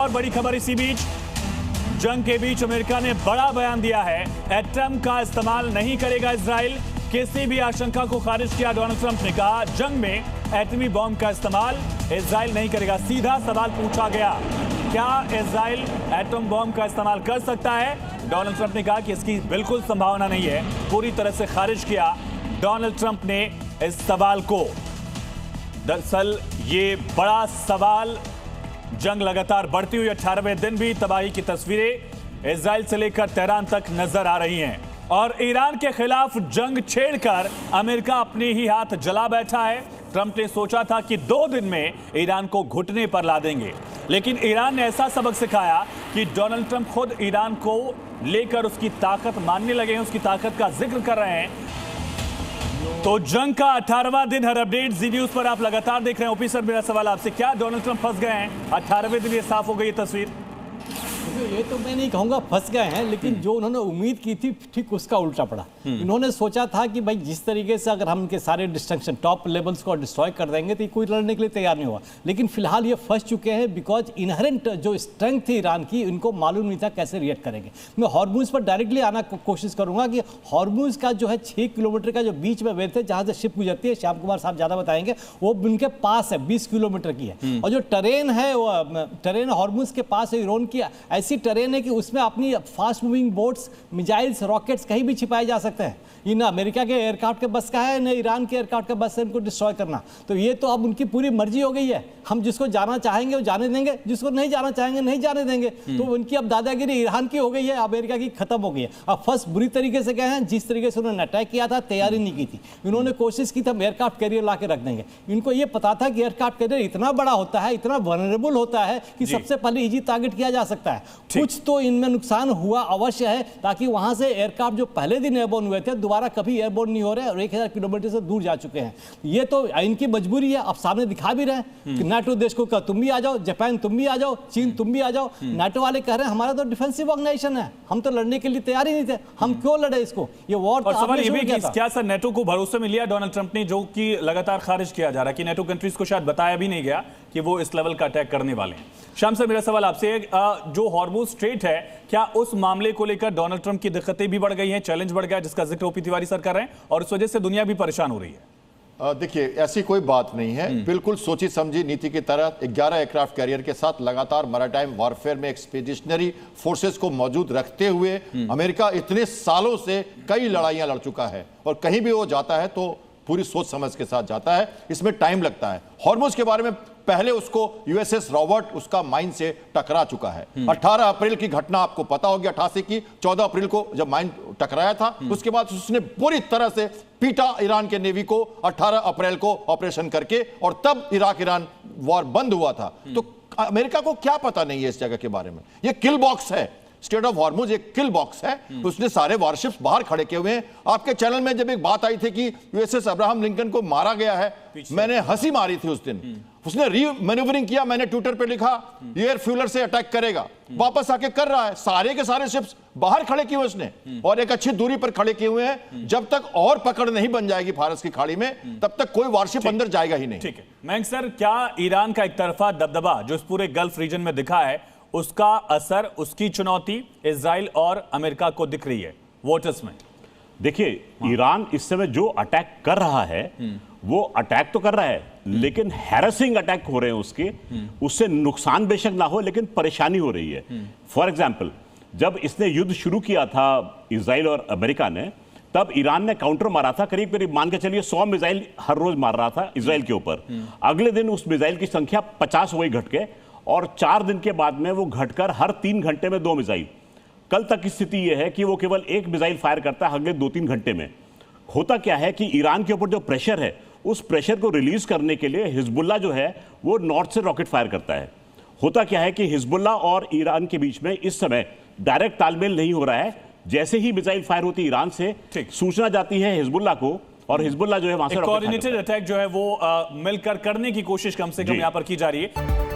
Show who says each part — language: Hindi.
Speaker 1: और बड़ी खबर इसी बीच, जंग के बीच अमेरिका ने बड़ा बयान दिया है। एटम का इस्तेमाल नहीं करेगा इजराइल। किसी भी आशंका को खारिज किया डोनाल्ड ट्रंप ने कहा, जंग में एटमी बॉम्ब का इस्तेमाल इजराइल नहीं करेगा। सीधा सवाल पूछा गया, क्या इजराइल एटम बॉम्ब का इस्तेमाल कर सकता है? डोनाल्ड ट्रंप ने कहा कि इसकी बिल्कुल संभावना नहीं है। पूरी तरह से खारिज किया डोनाल्ड ट्रंप ने इस सवाल को। दरअसल ये बड़ा सवाल, जंग लगातार बढ़ती हुई 18वें दिन भी तबाही की तस्वीरें इजराइल से लेकर तेहरान तक नजर आ रही हैं। और ईरान के खिलाफ जंग छेड़कर अमेरिका अपने ही हाथ जला बैठा है। ट्रंप ने सोचा था कि 2 दिन में ईरान को घुटने पर ला देंगे, लेकिन ईरान ने ऐसा सबक सिखाया कि डोनाल्ड ट्रंप खुद ईरान को लेकर उसकी ताकत मानने लगे हैं, उसकी ताकत का जिक्र कर रहे हैं। तो जंग का 18वां दिन, हर अपडेट जी न्यूज पर आप लगातार देख रहे हैं। ओपी सर, मेरा सवाल आपसे, क्या डोनाल्ड ट्रंप फंस गए हैं? 18वें दिन ये साफ हो गई ये तस्वीर।
Speaker 2: ये तो मैं नहीं कहूँगा फंस गए हैं, लेकिन जो उन्होंने उम्मीद की थी ठीक उसका उल्टा पड़ा। इन्होंने सोचा था कि भाई जिस तरीके से अगर हम इनके सारे डिस्ट्रक्शन टॉप लेवल्स को डिस्ट्रॉय कर देंगे तो कोई लड़ने के लिए तैयार नहीं हुआ। लेकिन फिलहाल ये फंस चुके हैं, बिकॉज इनहेरेंट जो स्ट्रेंथ थी ईरान की, इनको मालूम नहीं था कैसे रिएक्ट करेंगे। मैं हॉर्मुज पर डायरेक्टली आना कोशिश करूंगा कि हॉर्मुज का जो है 6 किलोमीटर का जो बीच में वेथ है जहाँ से शिप गुजरती है, श्याम कुमार साहब ज़्यादा बताएंगे, वो उनके पास है, 20 किलोमीटर की है। और जो टरेन है वो टरेन हॉर्मुज के पास है, ईरान की ऐसी टरेन है कि उसमें अपनी fast moving boats, missiles, rockets कहीं भी छिपाए जा सकते हैं। ये ना अमेरिका के एयरक्राफ्ट के बस का है, न ईरान के एयरक्राफ्ट के बस से इनको डिस्ट्रॉय करना। तो ये तो अब उनकी पूरी मर्जी हो गई है। हम जिसको जाना चाहेंगे वो जाने देंगे, जिसको नहीं जाना चाहेंगे नहीं जाने देंगे। तो उनकी अब दादागिरी ईरान की हो गई है, अमेरिका की खत्म हो गई है। अब फर्स्ट बुरी तरीके से गए हैं, जिस तरीके से उन्होंने अटैक किया था, तैयारी नहीं की थी। इन्होंने कोशिश की था हम एयरक्राफ्ट कैरियर ला के रख देंगे। इनको ये पता था कि एयरक्राफ्ट कैरियर इतना बड़ा होता है, इतना वनरेबल होता है कि सबसे पहले इजी टारगेट किया जा सकता है। कुछ तो इनमें नुकसान हुआ अवश्य है, ताकि वहां से एयरक्राफ्ट जो पहले दिन एयरबोर्न हुए थे दोबारा कभी एयरबोर्न नहीं हो रहे और 1000 किलोमीटर से दूर जा चुके हैं। ये तो इनकी मजबूरी है। अब सामने दिखा भी रहे हैं कि नाटो देश को कहा तुम भी आ जाओ, जापान तुम भी आ जाओ, चीन तुम भी आ जाओ। नाटो वाले कह रहे हैं हमारा तो डिफेंसिव ऑर्गेनाइजेशन है, हम तो लड़ने के लिए तैयार ही नहीं थे, हम क्यों लड़े इसको? ये वॉर।
Speaker 1: और सवाल ये भी कि क्या सर नेटो को भरोसे में लिया डोनाल्ड ट्रंप ने, जो कि लगातार खारिज किया जा रहा है कि नेटो कंट्रीज को शायद बताया भी नहीं गया कि वो इस लेवल का अटैक करने वाले हैं। शाम से मेरा सवाल आपसे, जो हॉर्मुज स्ट्रेट है, क्या उस मामले को लेकर डोनाल्ड ट्रंप की दिक्कतें भी बढ़ गई हैं, चैलेंज बढ़ गया, जिसका जिक्र ओपी तिवारी सर कर रहे हैं, और इस वजह से दुनिया भी परेशान हो रही है?
Speaker 3: देखिए, ऐसी कोई बात नहीं है। बिल्कुल सोची समझी नीति की तरह 11 एयरक्राफ्ट कैरियर के साथ लगातार मैरीटाइम वॉरफेयर में एक्सपीडिशनरी फोर्सेस को मौजूद रखते हुए अमेरिका इतने सालों से कई लड़ाइयां लड़ चुका है, और कहीं भी वो जाता है तो पूरी सोच समझ के साथ जाता है। इसमें टाइम लगता है। हॉर्मुज के बारे में पहले उसको यूएसएस रॉबर्ट उसका माइन से टकरा चुका है। 18 अप्रैल की घटना आपको पता होगी, 88 की 14 अप्रैल को जब माइन टकराया था, उसके बाद उसने पूरी तरह से पीटा ईरान के नेवी को 18 अप्रैल को ऑपरेशन करके, और तब इराक ईरान वॉर बंद हुआ था। तो अमेरिका को क्या पता नहीं है इस जगह के बारे में? ये किल बॉक्स है। स्टेट ऑफ हॉर्मुज एक किल बॉक्स है। उसने सारे वारशिप्स बाहर खड़े किए हुए हैं। आपके चैनल में जब एक बात आई थी कि यूएसएस अब्राहम लिंकन को मारा गया है, मैंने हंसी मारी थी उस दिन। उसने रीमैन्यूवरिंग किया, मैंने ट्विटर पे लिखा एयर फ्यूलर से अटैक करेगा, वापस आके कर रहा है। सारे के सारे शिप्स बाहर खड़े किए हुए उसने, और एक अच्छी दूरी पर खड़े किए हुए हैं। जब तक और पकड़ नहीं बन जाएगी फारस की खाड़ी में, तब तक कोई वारशिप अंदर जाएगा ही नहीं।
Speaker 1: ठीक है मयंक सर, क्या ईरान का एक तरफा दबदबा जो इस पूरे गल्फ रीजन में दिखा है, उसका असर, उसकी चुनौती इजराइल और अमेरिका को दिख रही है वोटर्स में?
Speaker 4: देखिए, ईरान इस समय जो अटैक कर रहा है वो अटैक तो कर रहा है, लेकिन हैरेसिंग अटैक हो रहे हैं उसके। उससे नुकसान बेशक ना हो, लेकिन परेशानी हो रही है। फॉर एग्जाम्पल, जब इसने युद्ध शुरू किया था इजराइल और अमेरिका ने, तब ईरान ने काउंटर मारा था, करीब करीब मान के चलिए 100 मिसाइल हर रोज मार रहा था इजराइल के ऊपर। अगले दिन उस मिसाइल की संख्या 50 हो गई घट के, और 4 दिन के बाद में वो घटकर हर 3 घंटे में 2 मिसाइल। कल तक की स्थिति यह है कि वो केवल 1 मिसाइल फायर करता है अगले 2-3 घंटे में। होता क्या है कि ईरान के ऊपर जो प्रेशर है, उस प्रेशर को रिलीज करने के लिए हिजबुल्ला जो है वो नॉर्थ से रॉकेट फायर करता है। होता क्या है कि हिजबुल्ला और ईरान के बीच में इस समय डायरेक्ट तालमेल नहीं हो रहा है। जैसे ही मिसाइल फायर होती है ईरान से, सूचना जाती है हिजबुल्ला को, और हिजबुल्ला जो है वहां से
Speaker 1: कोऑर्डिनेटेड अटैक जो है वो मिलकर करने की कोशिश कम से कम यहां पर की जा रही है।